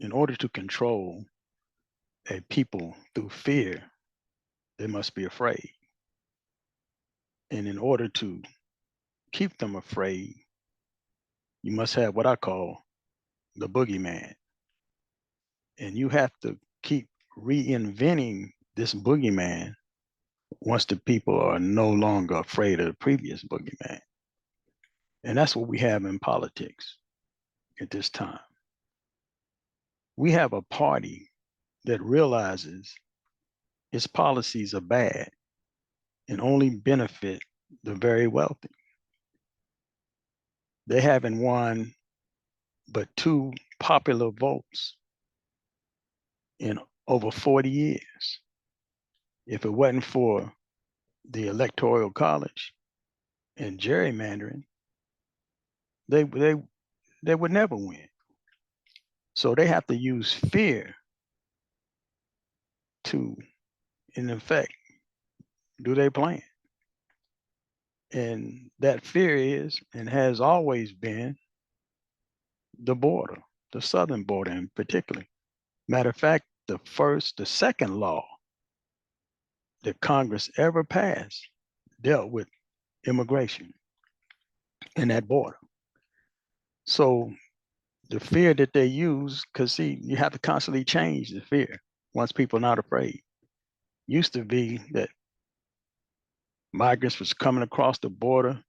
in order to control a people through fear, they must be afraid. And in order to keep them afraid, you must have what I call the boogeyman. And you have to keep reinventing this boogeyman once the people are no longer afraid of the previous boogeyman. And that's what we have in politics at this time. We have a party that realizes its policies are bad and only benefit the very wealthy. They haven't won but 2 popular votes in over 40 years. If it wasn't for the Electoral College and gerrymandering, they would never win. So they have to use fear to, in effect, do their plan. And that fear is and has always been the border, the southern border in particular. Matter of fact, the second law that Congress ever passed dealt with immigration in that border. So the fear that they use, because see, you have to constantly change the fear once people are not afraid. Used to be that migrants was coming across the border,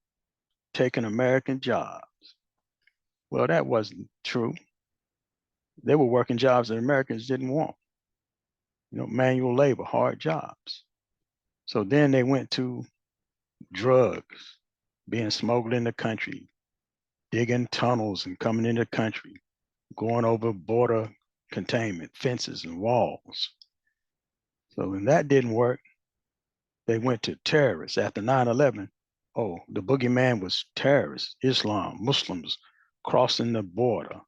taking American jobs. Well, that wasn't true. They were working jobs that Americans didn't want. Manual labor, hard jobs. So then they went to drugs being smuggled in the country, digging tunnels and coming into the country, going over border containment, fences and walls. So when that didn't work, they went to terrorists. After 9/11, oh, the boogeyman was terrorists, Islam, Muslims crossing the border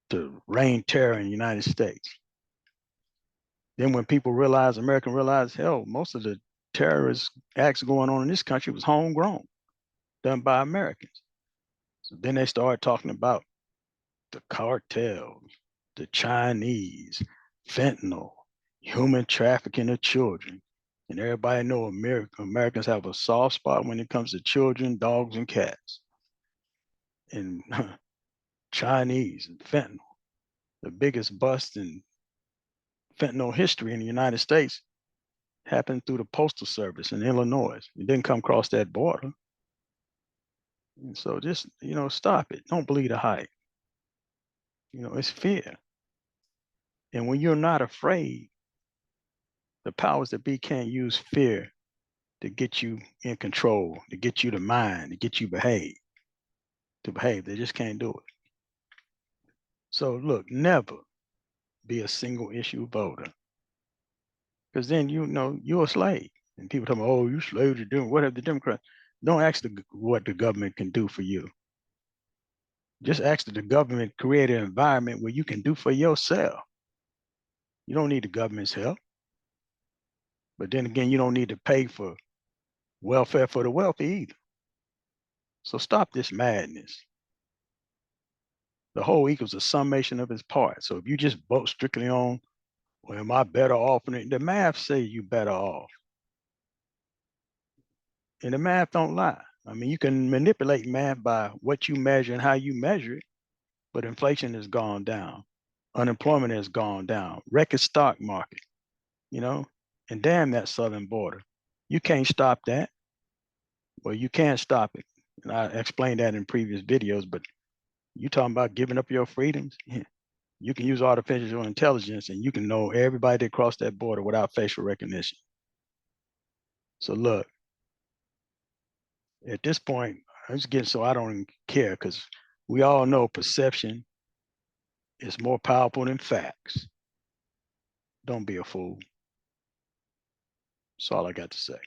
to rain terror in the United States. Then when people realized, American realized, hell, most of the terrorist acts going on in this country was homegrown, done by Americans. So then they started talking about the cartels, the Chinese, fentanyl, human trafficking of children. And everybody know Americans have a soft spot when it comes to children, dogs, and cats. And Chinese and fentanyl, the biggest bust in fentanyl history in the United States happened through the Postal Service in Illinois. It didn't come across that border. And so just, stop it. Don't believe the hype. It's fear. And when you're not afraid, the powers that be can't use fear to get you in control, to get you to mind, to get you to behave. They just can't do it. So look, never be a single issue voter. Because then you're a slave. And people tell me, oh, you slave to them. What have the Democrats? Don't ask what the government can do for you. Just ask that the government create an environment where you can do for yourself. You don't need the government's help. But then again, you don't need to pay for welfare for the wealthy either. So stop this madness. The whole equals a summation of its parts. So if you just vote strictly on, well, am I better off? And the math say you better off. And the math don't lie. I mean, you can manipulate math by what you measure and how you measure it, but inflation has gone down. Unemployment has gone down. Record stock market, and damn that southern border. You can't stop that. Well, you can't stop it. And I explained that in previous videos, but you talking about giving up your freedoms? You can use artificial intelligence and you can know everybody that crossed that border without facial recognition. So look, at this point, I'm just getting so I don't even care because we all know perception is more powerful than facts. Don't be a fool. That's all I got to say.